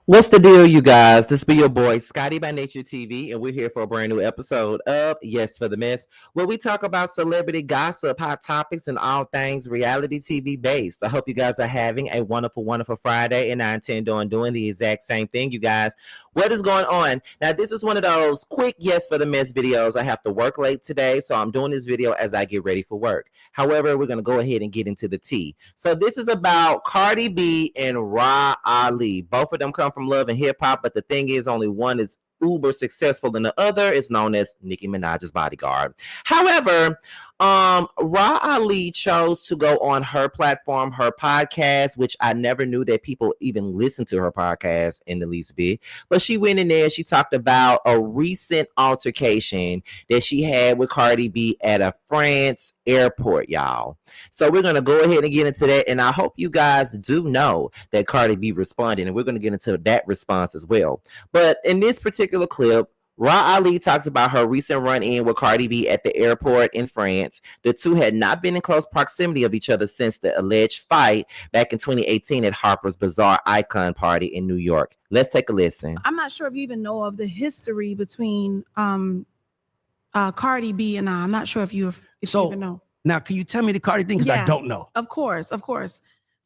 What's the deal, you guys? This be your boy Scotty by Nature TV, and we're here for a brand new episode of Yes for the Mess, where we talk about celebrity gossip, hot topics, and all things reality TV based. I hope you guys are having a wonderful, wonderful Friday, and I intend on doing the exact same thing, you guys. What is going on? Now, this is one of those quick Yes for the Mess videos. I have to work late today, so I'm doing this video as I get ready for work. However, we're going to go ahead and get into the tea. So this is about Cardi B and Rah Ali. Both of them come from Love and Hip Hop, but the thing is, only one is uber successful and the other is known as Nicki Minaj's bodyguard. However, Rah Ali chose to go on her platform, her podcast, which I never knew that people even listen to her podcast in the least bit. But she went in there, she talked about a recent altercation that she had with Cardi B at a France airport, y'all. So we're going to go ahead and get into that. And I hope you guys do know that Cardi B responded, and we're going to get into that response as well. But in this particular clip, Rah Ali talks about her recent run-in with Cardi B at the airport in France. The two had not been in close proximity of each other since the alleged fight back in 2018 at Harper's Bazaar Icon Party in New York. Let's take a listen. I'm not sure if you even know of the history between Cardi B and I. I'm not sure if you even know. Now, can you tell me the Cardi thing? Because I don't know. Of course. So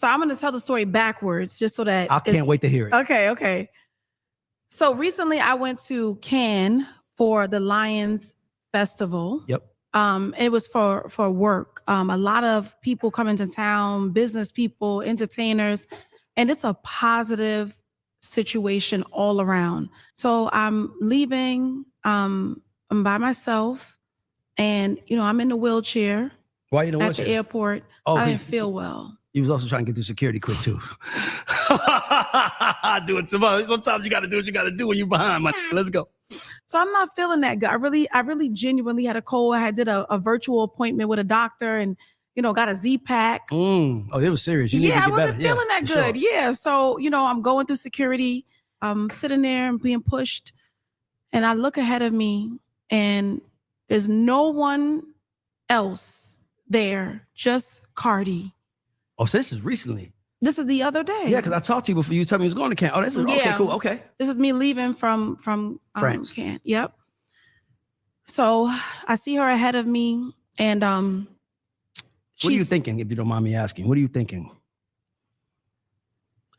I'm going to tell the story backwards just so that I can't wait to hear it. Okay. So recently I went to Cannes for the Lions Festival. Yep. It was for work. A lot of people come into town, business people, entertainers, and it's a positive situation all around. So I'm leaving. I'm by myself, and I'm in the wheelchair. Why are you in the at wheelchair? the airport? So I didn't feel well. He was also trying to get through security quick too. I do it sometimes you got to do what you got to do when you're behind. Let's go. So I'm not feeling that good. I really genuinely had a cold. I did a virtual appointment with a doctor, and got a Z-Pack. Oh, it was serious. You need to get I wasn't better. feeling that good. Sure. Yeah. So I'm going through security. I'm sitting there and being pushed, and I look ahead of me, and there's no one else there, just Cardi. Oh, so this is recently. This is the other day. Yeah, because I talked to you before you told me you was going to Cannes. Oh, this is okay, cool, okay. This is me leaving from France. Cannes. Yep. So I see her ahead of me, and what are you thinking, if you don't mind me asking? What are you thinking?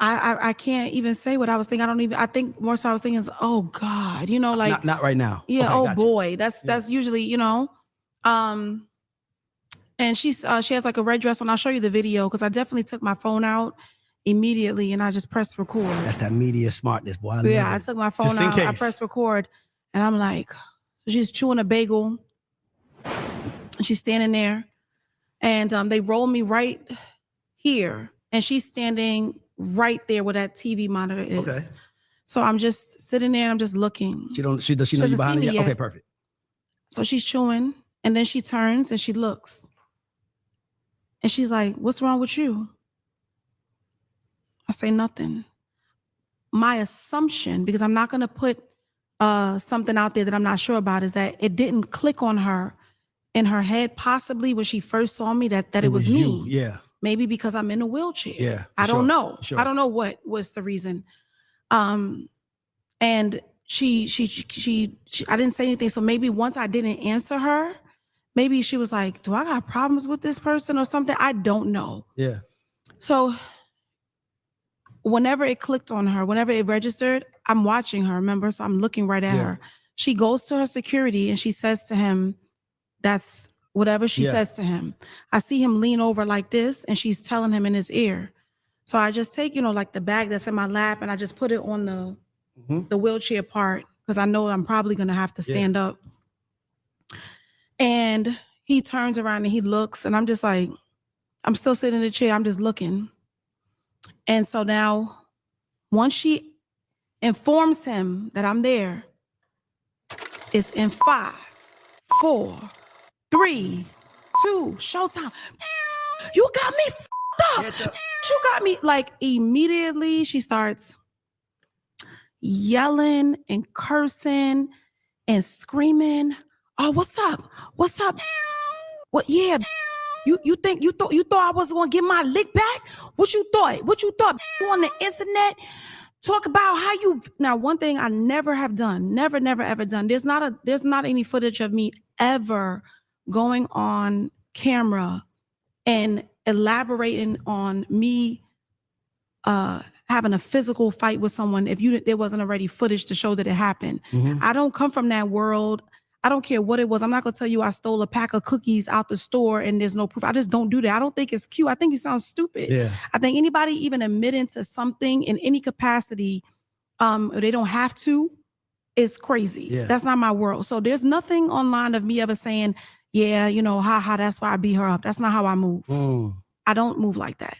I can't even say what I was thinking. I think more so I was thinking is, oh God, like not right now. Yeah, okay, oh boy. That's usually, and she has like a red dress on. I'll show you the video because I definitely took my phone out immediately and I just pressed record. That's that media smartness, boy. I took my phone out, I pressed record, and I'm like, so she's chewing a bagel. And she's standing there, and they roll me right here, and she's standing right there where that TV monitor is. Okay. So I'm just sitting there and I'm just looking. Does she know you behind her? Okay, perfect. So she's chewing, and then she turns and she looks. And she's like, what's wrong with you? I say nothing. My assumption, because I'm not going to put something out there that I'm not sure about, is that it didn't click on her in her head, possibly when she first saw me, that it was me. You. Yeah. Maybe because I'm in a wheelchair. Yeah. I don't know. Sure. I don't know what was the reason. And she I didn't say anything. So maybe once I didn't answer her, maybe she was like, do I got problems with this person or something? I don't know. Yeah. So whenever it clicked on her, whenever it registered, I'm watching her, remember? So I'm looking right at her. She goes to her security and she says to him, that's whatever she says to him. I see him lean over like this and she's telling him in his ear. So I just take, like the bag that's in my lap and I just put it on the wheelchair part because I know I'm probably going to have to stand up. And he turns around and he looks and I'm just like, I'm still sitting in the chair. I'm just looking. And so now once she informs him that I'm there, it's in 5, 4, 3, 2, showtime. You got me f***ed up. You got me. Like immediately she starts yelling and cursing and screaming. Oh, what's up? What's up? What? Yeah. You thought I was gonna get my lick back? What you thought? You on the internet talk about how you. Now, one thing I never have done, never, ever done. There's not any footage of me ever going on camera and elaborating on me having a physical fight with someone if there wasn't already footage to show that it happened. Mhm. I don't come from that world. I don't care what it was. I'm not gonna tell you I stole a pack of cookies out the store and there's no proof. I just don't do that. I don't think it's cute. I think you sound stupid. Yeah. I think anybody even admitting to something in any capacity, they don't have to, is crazy. Yeah. That's not my world. So there's nothing online of me ever saying, yeah, you know, haha, that's why I beat her up. That's not how I move. I don't move like that.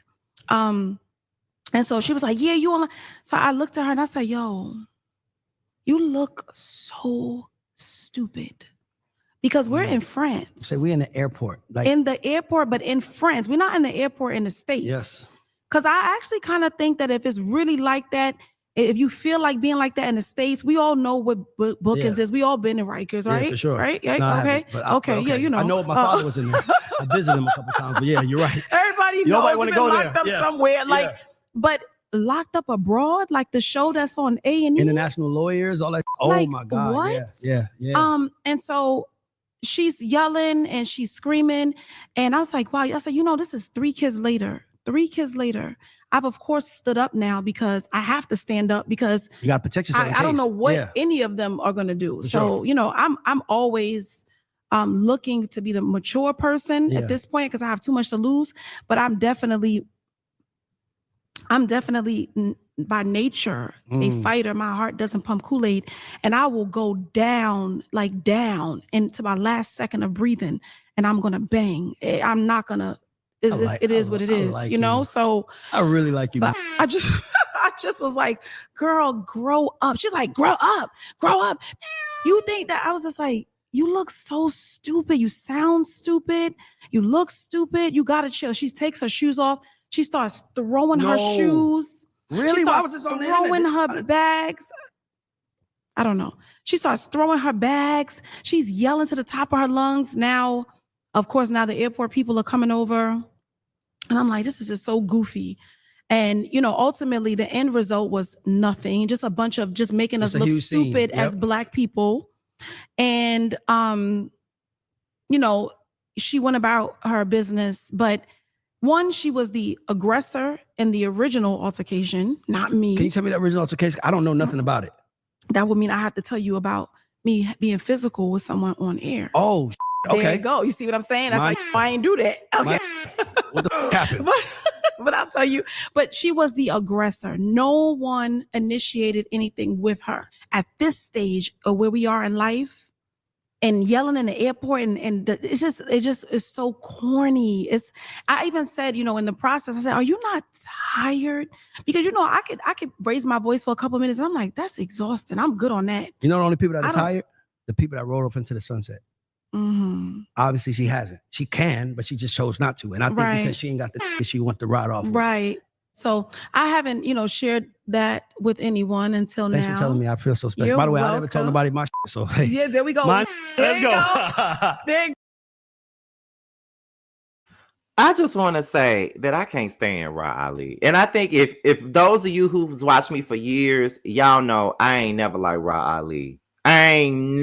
And so she was like, yeah, you online. So I looked at her and I said, yo, you look so stupid. Because we're in France. Say we in the airport. Like in the airport, but in France. We're not in the airport in the States. Yes. Because I actually kind of think that if it's really like that, if you feel like being like that in the States, we all know what bookings is. We all been in Rikers, right? Yeah, for sure. Right? Yeah, No, okay. Okay. Yeah, you know. I know my father was in there. I visited him a couple times, but yeah, you're right. Everybody knows Nobody want to go locked there. up somewhere. Like, but locked up abroad, like the show that's on A&E. International lawyers, all that. Oh like, my God. What? Yeah. And so she's yelling and she's screaming. And I was like, wow. I said, you know, this is 3 kids later. 3 kids later. I've of course stood up now because I have to stand up because you got to protect yourself. I don't know what any of them are going to do. For so, sure. you know, I'm always looking to be the mature person at this point because I have too much to lose. But I'm definitely by nature a fighter. My heart doesn't pump Kool-Aid, and I will go down into my last second of breathing, and I'm gonna bang. I'm not gonna. It is what it is, like you know. So I really like you. But I just was like, girl, grow up. She's like, grow up. You think that I was just like, you look so stupid. You sound stupid. You look stupid. You gotta chill. She takes her shoes off. She starts throwing her shoes. Really? She starts throwing her bags. I don't know. She starts throwing her bags. She's yelling to the top of her lungs. Now, of course, now the airport people are coming over. And I'm like, this is just so goofy. And, you know, ultimately the end result was nothing. Just a bunch of just making us look stupid as Black people. And, you know, she went about her business. But one, she was the aggressor in the original altercation, not me. Can you tell me the original altercation? I don't know nothing about it. That would mean I have to tell you about me being physical with someone on air. Oh, okay. There you go. You see what I'm saying? That's like, I ain't do that. Okay. What the happened? But I'll tell you, but she was the aggressor. No one initiated anything with her. At this stage of where we are in life and yelling in the airport it just is so corny. I even said, you know, in the process, I said, are you not tired? Because, you know, I could raise my voice for a couple of minutes and I'm like, that's exhausting. I'm good on that. You know the only people that are tired? The people that rode off into the sunset. Mm-hmm. Obviously, she hasn't. She can, but she just chose not to. And I think because she ain't got the she want to ride off with. Right. So I haven't, you know, shared that with anyone until now. Thanks for telling me. I feel so special. You're By the way, welcome. I never told nobody my shit. So hey. Yeah, there we go. Let's go. There you go. I just want to say that I can't stand Rah Ali. And I think if those of you who's watched me for years, y'all know I ain't never like Rah Ali. I ain't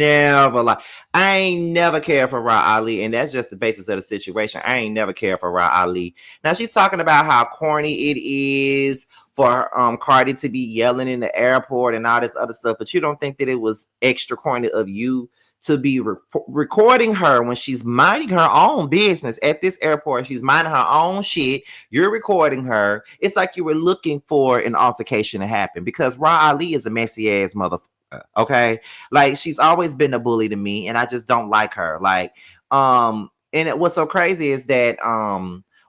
never cared for Rah Ali, and that's just the basis of the situation. I ain't never cared for Rah Ali. Now she's talking about how corny it is for Cardi to be yelling in the airport and all this other stuff, but you don't think that it was extra corny of you to be recording her when she's minding her own business at this airport. She's minding her own shit. You're recording her. It's like you were looking for an altercation to happen because Rah Ali is a messy ass motherfucker. Okay, like she's always been a bully to me, and I just don't like her. Like, and what's so crazy is that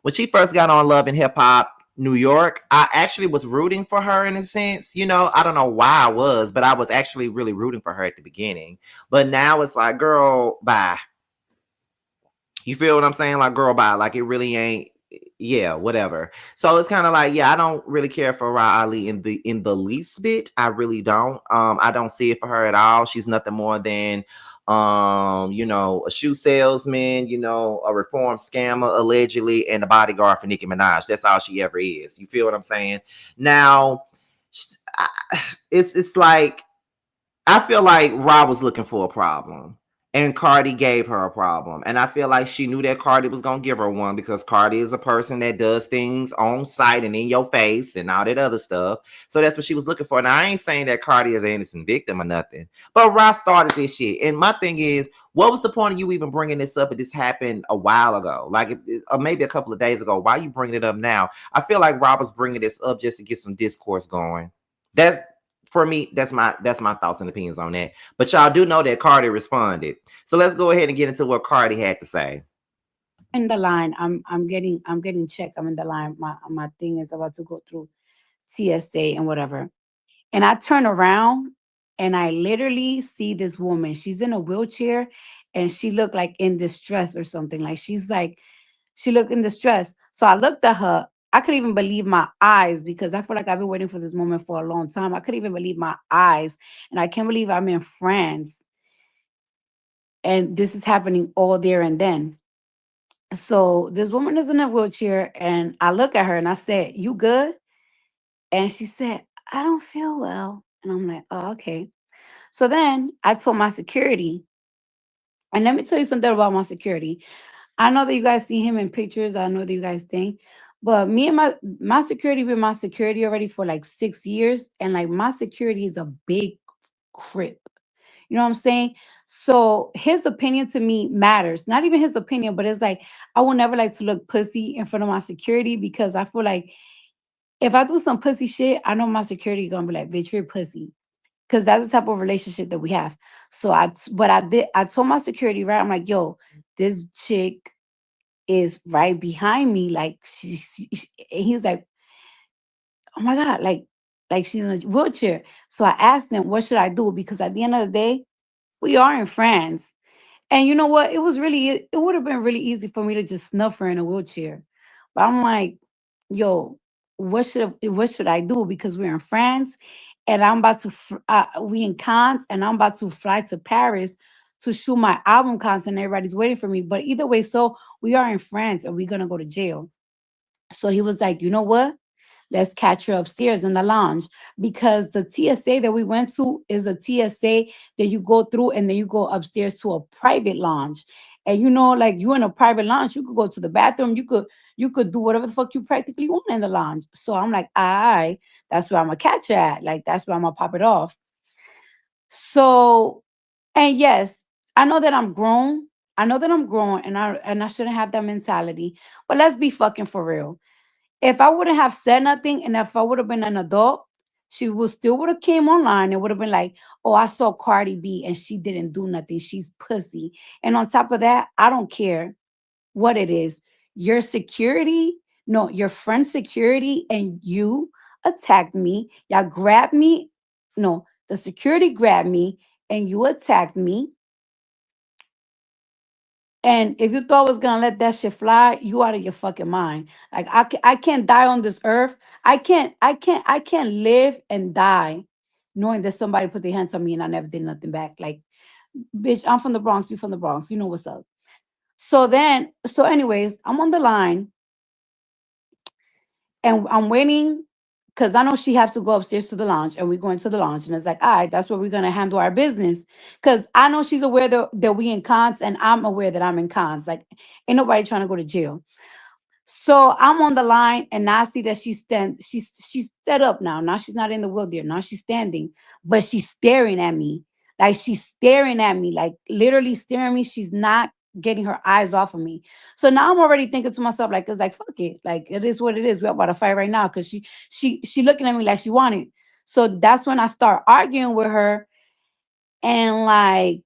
when she first got on Love and Hip Hop New York, I actually was rooting for her in a sense. You know, I don't know why I was, but I was actually really rooting for her at the beginning. But now it's like, girl, bye. You feel what I'm saying? Like, girl, bye. Like, it really ain't. Yeah, whatever. So it's kind of like, yeah, I don't really care for Rah Ali in the least bit. I really don't. I don't see it for her at all. She's nothing more than you know, a shoe salesman, you know, a reform scammer allegedly, and a bodyguard for Nicki Minaj. That's all she ever is. You feel what I'm saying? Now, it's like I feel like Rob was looking for a problem. And Cardi gave her a problem. And I feel like she knew that Cardi was going to give her one because Cardi is a person that does things on site and in your face and all that other stuff. So that's what she was looking for. Now, I ain't saying that Cardi is an innocent victim or nothing. But Rob started this shit. And my thing is, what was the point of you even bringing this up if this happened a while ago? Like, or maybe a couple of days ago. Why are you bringing it up now? I feel like Rob was bringing this up just to get some discourse going. That's for me, that's my thoughts and opinions on that. But y'all do know that Cardi responded. So let's go ahead and get into what Cardi had to say. In the line. I'm getting checked. I'm in the line. My thing is about to go through TSA and whatever. And I turn around and I literally see this woman. She's in a wheelchair and she looked like in distress or something. Like she looked in distress. So I looked at her. I couldn't even believe my eyes because I feel like I've been waiting for this moment for a long time. I couldn't even believe my eyes. And I can't believe I'm in France and this is happening all there and then. So this woman is in a wheelchair and I look at her and I said, "You good?" And she said, "I don't feel well." And I'm like, "Oh, okay." So then I told my security, and let me tell you something about my security. I know that you guys see him in pictures. I know that you guys think, but me and my security been my security already for like 6 years, and like my security is a big crip. You know what I'm saying? So his opinion to me matters. Not even his opinion, but it's like I will never like to look pussy in front of my security because I feel like if I do some pussy shit, I know my security gonna be like, "Bitch, you're pussy." Because that's the type of relationship that we have. So I told my security, right? I'm like, "Yo, this chick is right behind me." Like and he was like, "Oh my God, like she's in a wheelchair." So I asked him, "What should I do?" Because at the end of the day, we are in France. And you know what? It would have been really easy for me to just snuff her in a wheelchair. But I'm like, yo, what should I do? Because we're in France and I'm about to we in Cannes and I'm about to fly to Paris to shoot my album content. Everybody's waiting for me. But either way, so we are in France and we're gonna go to jail. So he was like, "You know what? Let's catch her upstairs in the lounge because the TSA that we went to is a TSA that you go through and then you go upstairs to a private lounge. And you know, like you in a private lounge, you could go to the bathroom, you could do whatever the fuck you practically want in the lounge." So I'm like, "I that's where I'm gonna catch her at. Like that's where I'm gonna pop it off." So, and yes, I know that I'm grown. I know that I'm grown and I shouldn't have that mentality. But let's be fucking for real. If I wouldn't have said nothing and if I would have been an adult, she would still would have came online and would have been like, "Oh, I saw Cardi B and she didn't do nothing. She's pussy." And on top of that, I don't care what it is. Your security, no, your friend's security and you attacked me. Y'all grabbed me. No, the security grabbed me and you attacked me. And if you thought I was gonna let that shit fly, you out of your fucking mind. Like I can't die on this earth. I can't live and die knowing that somebody put their hands on me and I never did nothing back. Like, bitch, I'm from the Bronx, you from the Bronx. You know what's up. So anyways, I'm on the line and I'm waiting because I know she has to go upstairs to the lounge and we're going to the lounge. And it's like, all right, that's where we're going to handle our business. Because I know she's aware that we in cons and I'm aware that I'm in cons. Like, ain't nobody trying to go to jail. So I'm on the line and now I see that she's set up now. Now she's not in the wheelchair. Now she's standing, but she's staring at me. Like she's staring at me, like literally staring at me. She's not getting her eyes off of me. So now I'm already thinking to myself, like, it's like fuck it. Like it is what it is. We're about to fight right now because she looking at me like she wanted. So that's when I start arguing with her and like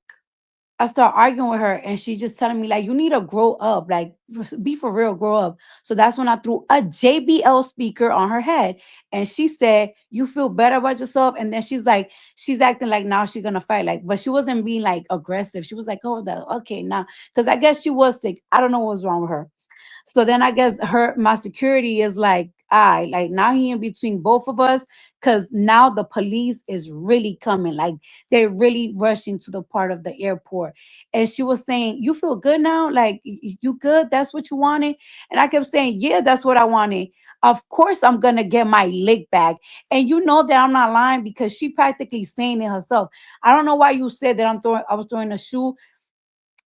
I start arguing with her and she's just telling me like you need to grow up, like be for real, grow up. So that's when I threw a JBL speaker on her head and she said, "You feel better about yourself?" And then she's like, she's acting like now she's gonna fight, like, but she wasn't being like aggressive. She was like, "Oh, okay, now," because I guess she was sick. I don't know what was wrong with her. So then I guess my security is like, I like now he in between both of us because now the police is really coming. Like they're really rushing to the part of the airport. And she was saying, "You feel good now? Like you good? That's what you wanted?" And I kept saying, "Yeah, that's what I wanted." Of course I'm gonna get my lick back. And you know that I'm not lying because she practically saying it herself. I don't know why you said that I was throwing a shoe,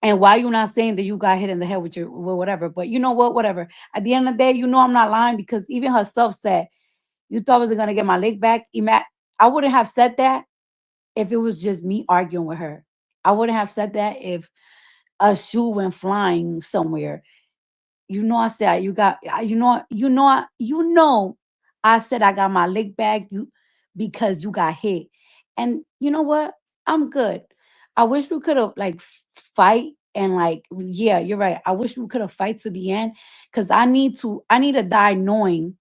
and why you not saying that you got hit in the head with your with whatever. But you know what? Whatever. At the end of the day, you know I'm not lying because even herself said, you thought I wasn't gonna get my leg back. I wouldn't have said that if it was just me arguing with her. I wouldn't have said that if a shoe went flying somewhere. You know, I said you got. I said I got my leg back. You because you got hit, and you know what? I'm good. I wish we could have like fight and like yeah, you're right. I wish we could have fight to the end because I need to. I need to die knowing.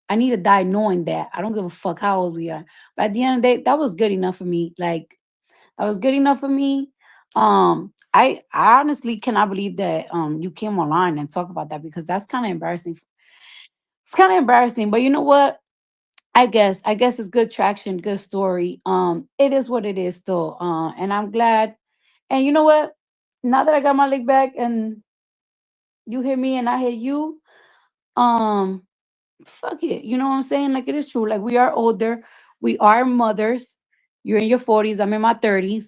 I need to die knowing that I don't give a fuck how old we are. But at the end of the day, that was good enough for me. Like that was good enough for me. I honestly cannot believe that you came online and talk about that because that's kind of embarrassing. It's kind of embarrassing, but you know what? I guess it's good traction, good story. It is what it is still. And I'm glad. And you know what? Now that I got my leg back and you hear me and I hear you, um, fuck it. You know what I'm saying? Like it is true. Like we are older, we are mothers. You're in your 40s, I'm in my 30s.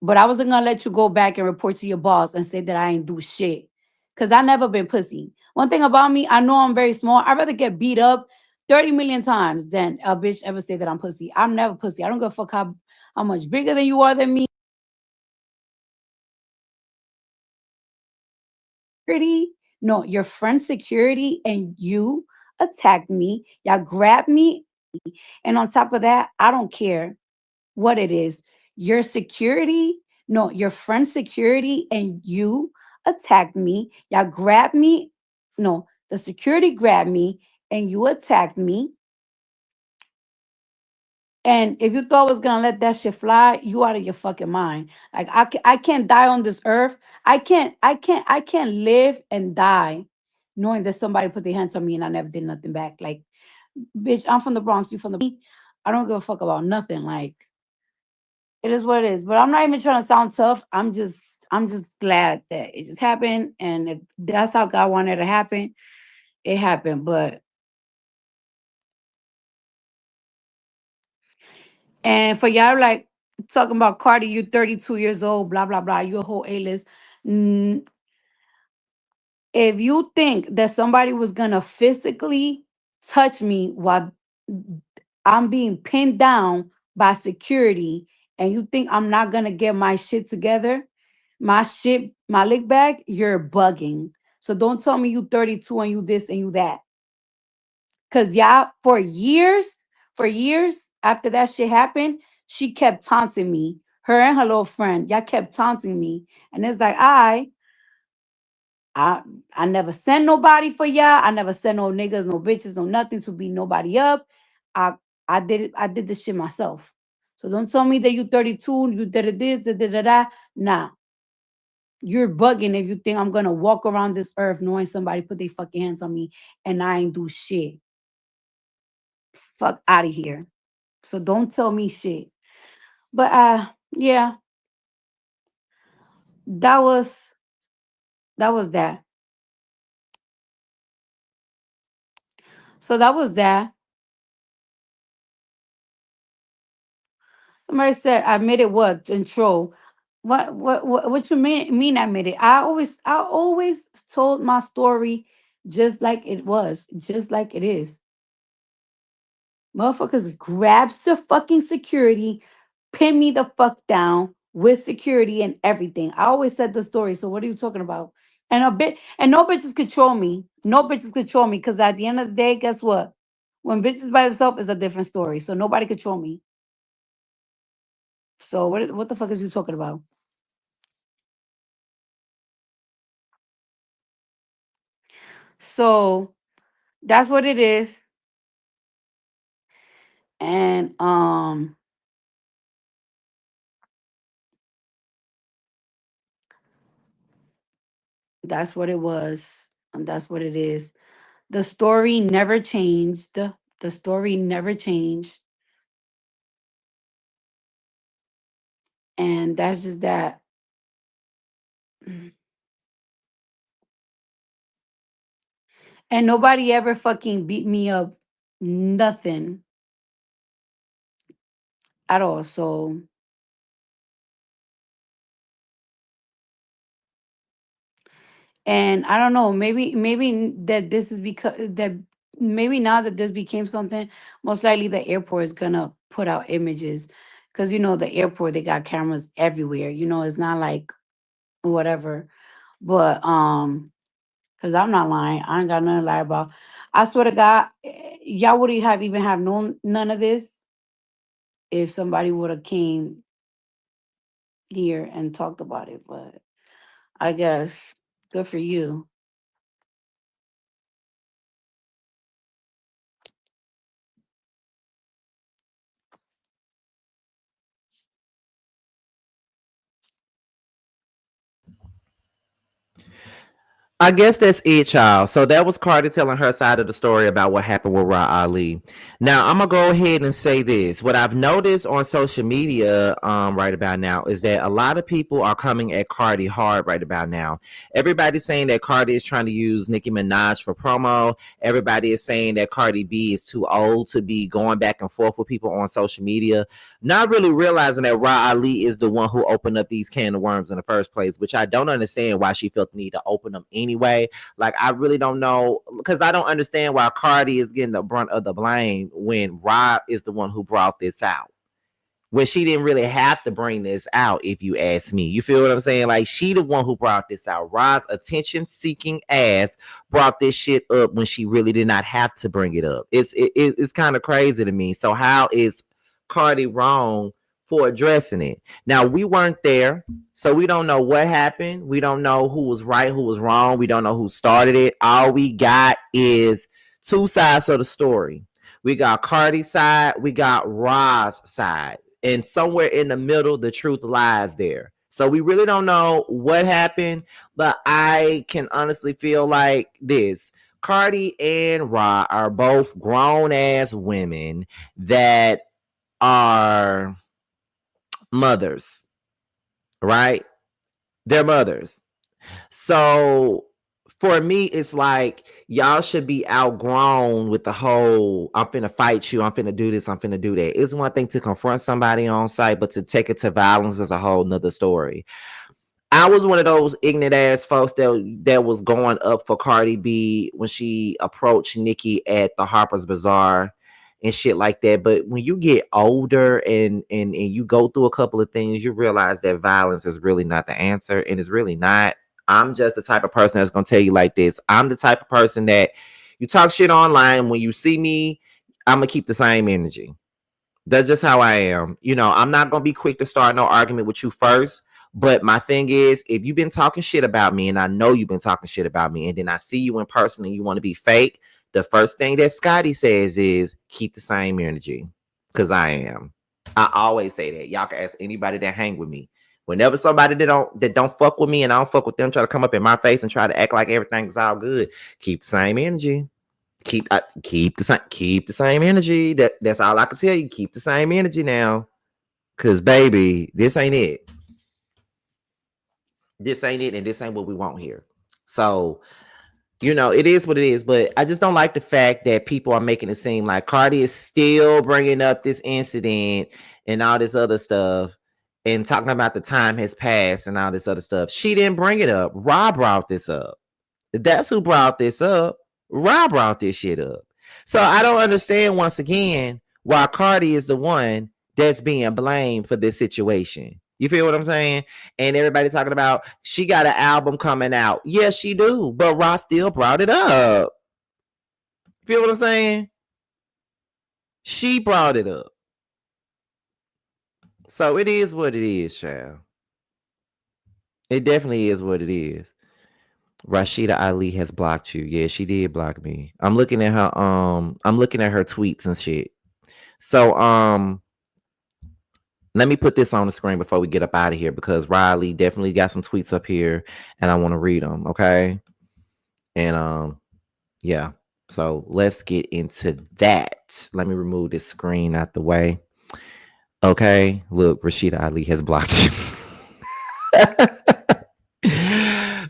But I wasn't gonna let you go back and report to your boss and say that I ain't do shit. Cause I never been pussy. One thing about me, I know I'm very small. I'd rather get beat up 30 million times than a bitch ever say that I'm pussy. I'm never pussy. I don't give a fuck how much bigger than you are than me. Security, no, your friend security and you attacked me. Y'all grabbed me. And on top of that, I don't care what it is. Your security, no, your friend's security and you attacked me. Y'all grabbed me. No, the security grabbed me and you attacked me. And if you thought I was gonna let that shit fly, you out of your fucking mind. Like I can't die on this earth. I can't live and die knowing that somebody put their hands on me and I never did nothing back. Like, bitch, I'm from the Bronx, you from the I don't give a fuck about nothing. Like it is what it is. But I'm not even trying to sound tough. I'm just glad that it just happened. And if that's how God wanted it to happen, it happened. But and for y'all like talking about Cardi, you 32 years old, blah blah blah, you a whole A-list. Mm, if you think that somebody was gonna physically touch me while I'm being pinned down by security, and you think I'm not gonna get my shit together, my lick bag, you're bugging. So don't tell me you 32 and you this and you that. Cause y'all, for years after that shit happened, she kept taunting me. Her and her little friend, y'all kept taunting me. And it's like, I I never sent nobody for y'all. I never sent no niggas, no bitches, no nothing to beat nobody up. I I did it, I did this shit myself. So don't tell me that you 32, you did this, da da da da. Nah, you're bugging if you think I'm gonna walk around this earth knowing somebody put their fucking hands on me and I ain't do shit. Fuck out of here. So don't tell me shit. But yeah, that was that was that. So that was that. Somebody said I made it what intro. What you mean I made it? I always told my story just like it was, just like it is. Motherfuckers grabs the fucking security, pin me the fuck down with security and everything. I always said the story. So what are you talking about? And no bitches control me. No bitches control me because at the end of the day, guess what? When bitches by themselves is a different story. So nobody control me. So what the fuck is you talking about? So that's what it is. And that's what it was. And that's what it is. The story never changed. The story never changed. And that's just that. And nobody ever fucking beat me up. Nothing at all. So and I don't know, maybe that this is because that maybe now that this became something, most likely the airport is gonna put out images. Cause the airport, they got cameras everywhere. It's not like whatever. But because I'm not lying. I ain't got nothing to lie about. I swear to God, y'all would have even have known none of this if somebody would have came here and talked about it. But I guess good for you. I guess that's it, y'all. So that was Cardi telling her side of the story about what happened with Rah Ali. Now I'm gonna go ahead and say this. What I've noticed on social media right about now is that a lot of people are coming at Cardi hard right about now. Everybody's saying that Cardi is trying to use Nicki Minaj for promo. Everybody is saying that Cardi B is too old to be going back and forth with people on social media, not really realizing that Rah Ali is the one who opened up these can of worms in the first place, which I don't understand why she felt the need to open them anyway. Like, I really don't know, because I don't understand why Cardi is getting the brunt of the blame when Rah is the one who brought this out, when she didn't really have to bring this out, if you ask me. You feel what I'm saying? Like, she the one who brought this out. Rah's attention-seeking ass brought this shit up when she really did not have to bring it up. It's kind of crazy to me. So how is Cardi wrong for addressing it? Now, we weren't there, so we don't know what happened. We don't know who was right, who was wrong. We don't know who started it. All we got is two sides of the story. We got Cardi's side, we got Rah's side, and somewhere in the middle, the truth lies there. So we really don't know what happened, but I can honestly feel like this. Cardi and Rah are both grown ass women that are mothers, right? They're mothers. So for me, it's like y'all should be outgrown with the whole I'm finna fight you, I'm finna do this, I'm finna do that. It's one thing to confront somebody on site, but to take it to violence is a whole nother story. I was one of those ignorant ass folks that was going up for Cardi B when she approached Nicki at the Harper's Bazaar and shit like that. But when you get older and you go through a couple of things, you realize that violence is really not the answer, and it's really not. I'm just the type of person that's gonna tell you like this. I'm the type of person that you talk shit online. When you see me, I'm gonna keep the same energy. That's just how I am. I'm not gonna be quick to start no argument with you first. But my thing is, if you've been talking shit about me, and I know you've been talking shit about me, and then I see you in person and you want to be fake, the first thing that Scotty says is keep the same energy. Cause I am. I always say that. Y'all can ask anybody that hang with me. Whenever somebody that don't fuck with me and I don't fuck with them try to come up in my face and try to act like everything's all good, keep the same energy. Keep the same energy. That's all I can tell you. Keep the same energy now, cause baby, this ain't it. This ain't it, and this ain't what we want here. So it is what it is. But I just don't like the fact that people are making it seem like Cardi is still bringing up this incident and all this other stuff, and talking about the time has passed and all this other stuff. She didn't bring it up. Rob brought this up. That's who brought this up. Rob brought this shit up. So I don't understand, once again, why Cardi is the one that's being blamed for this situation. You feel what I'm saying? And everybody talking about she got an album coming out. Yes, she do. But Ross still brought it up. Feel what I'm saying? She brought it up. So it is what it is, child. It definitely is what it is. Rashida Ali has blocked you. Yeah, she did block me. I'm looking at her tweets and shit. So let me put this on the screen before we get up out of here, because Riley definitely got some tweets up here and I want to read them, okay? And yeah. So let's get into that. Let me remove this screen out the way. Okay, look, Rashida Ali has blocked you.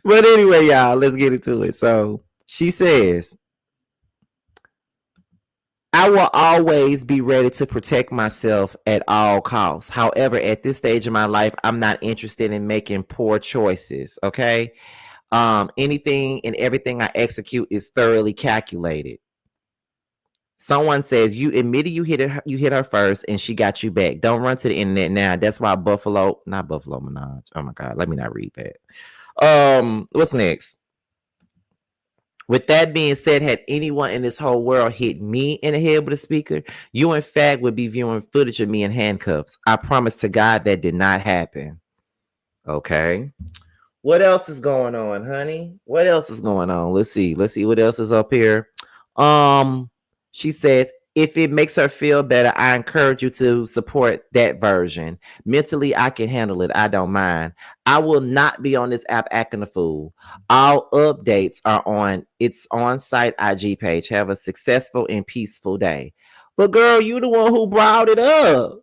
But anyway, y'all, let's get into it. So she says, I will always be ready to protect myself at all costs. However, at this stage of my life, I'm not interested in making poor choices. Okay. Anything and everything I execute is thoroughly calculated. Someone says you admitted you hit her first and she got you back. Don't run to the internet now. That's why not Buffalo Minaj. Oh my God, let me not read that. What's next? With that being said, had anyone in this whole world hit me in the head with a speaker, you in fact would be viewing footage of me in handcuffs. I promise to God that did not happen. Okay. What else is going on, honey? What else is going on? Let's see what else is up here. She says, if it makes her feel better, I encourage you to support that version. Mentally, I can handle it. I don't mind. I will not be on this app acting a fool. All updates are on its on-site IG page. Have a successful and peaceful day. But girl, you the one who brought it up.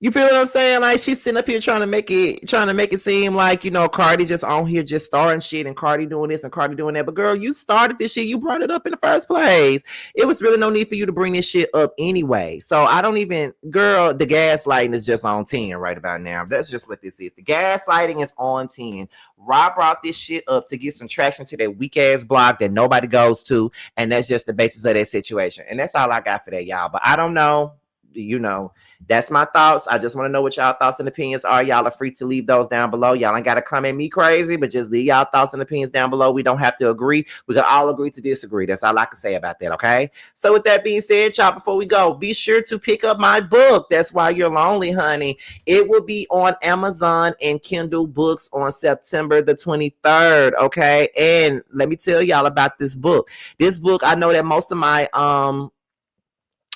You feel what I'm saying? Like, she's sitting up here trying to make it seem like, you know, Cardi just on here just starting shit and Cardi doing this and Cardi doing that. But girl, you started this shit. You brought it up in the first place. It was really no need for you to bring this shit up anyway. So I don't even, girl, the gaslighting is just on 10 right about now. That's just what this is. The gaslighting is on 10. Rob brought this shit up to get some traction to that weak ass blog that nobody goes to. And that's just the basis of that situation. And that's all I got for that, y'all. But I don't know. You know, that's my thoughts. I just want to know what y'all thoughts and opinions are. Y'all are free to leave those down below. Y'all ain't got to come at me crazy, but just leave y'all thoughts and opinions down below. We don't have to agree. We can all agree to disagree. That's all I can say about that, okay? So with that being said, y'all, before we go, be sure to pick up my book. That's Why You're Lonely, honey. It will be on Amazon and Kindle books on September the 23rd, okay? And let me tell y'all about this book. This book, I know that most of my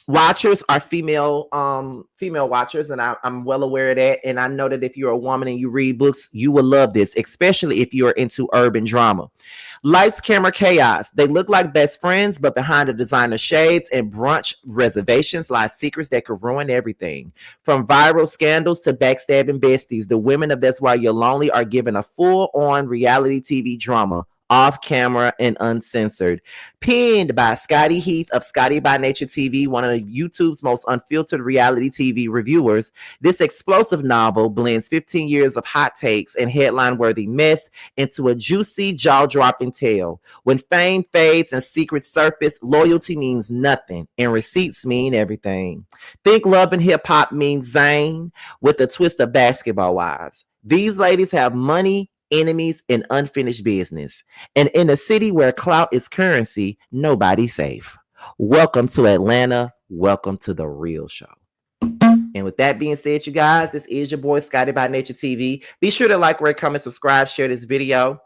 watchers are female watchers, and I'm well aware of that. And I know that if you're a woman and you read books, you will love this, especially if you're into urban drama. Lights, camera, chaos. They look like best friends, but behind the designer shades and brunch reservations lie secrets that could ruin everything. From viral scandals to backstabbing besties, the women of That's Why You're Lonely are given a full-on reality TV drama, off camera and uncensored. Penned by Scotty Heath of Scotty by Nature TV, one of YouTube's most unfiltered reality TV reviewers, this explosive novel blends 15 years of hot takes and headline-worthy mess into a juicy, jaw-dropping tale. When fame fades and secrets surface, loyalty means nothing and receipts mean everything. Think Love and Hip Hop means Zayn with a twist of Basketball Wives. These ladies have money, enemies, and unfinished business. And in a city where clout is currency, nobody's safe. Welcome to Atlanta. Welcome to The Real Show. And with that being said, you guys, this is your boy Scotty by Nature TV. Be sure to like, rate, comment, subscribe, share this video.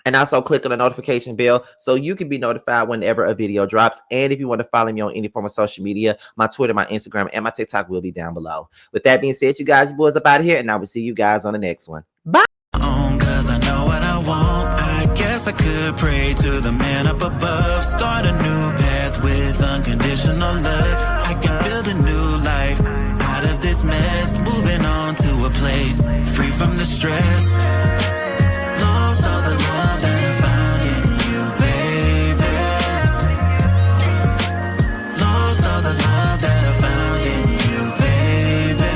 And also click on the notification bell so you can be notified whenever a video drops. And if you want to follow me on any form of social media, my Twitter, my Instagram, and my TikTok will be down below. With that being said, you guys, your boys up out of here, and I will see you guys on the next one. Bye. I guess I could pray to the man up above, start a new path with unconditional love. I can build a new life out of this mess, moving on to a place free from the stress. Lost all the love that I found in you, baby. Lost all the love that I found in you, baby.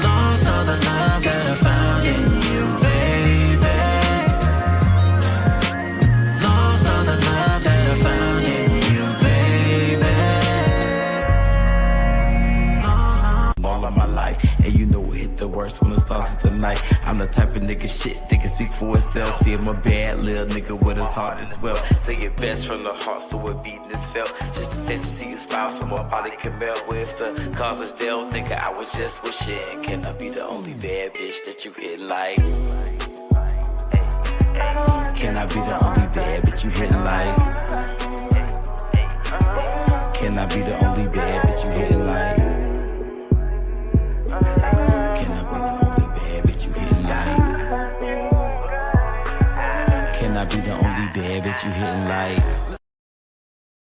Lost all the love that I found in you, baby. Lost all the love that I found in you, baby. All of my life, and you know it hit the worst when it starts at the night. I'm the type of nigga shit that can speak for itself. See, I'm a bad little nigga with his heart as well. Say it best from the heart, so it beating is felt. Just a sense to see you smile, someone probably can melt with the cause is dealt. Nigga, I was just wishing, can I be the only bad bitch that you hitting like? Can I be the only bad bitch you hitting like? Can I be the only bad bitch you hitting like? Can I be the only bad bitch you hitting like? Can I be the only bad bitch you hitting like?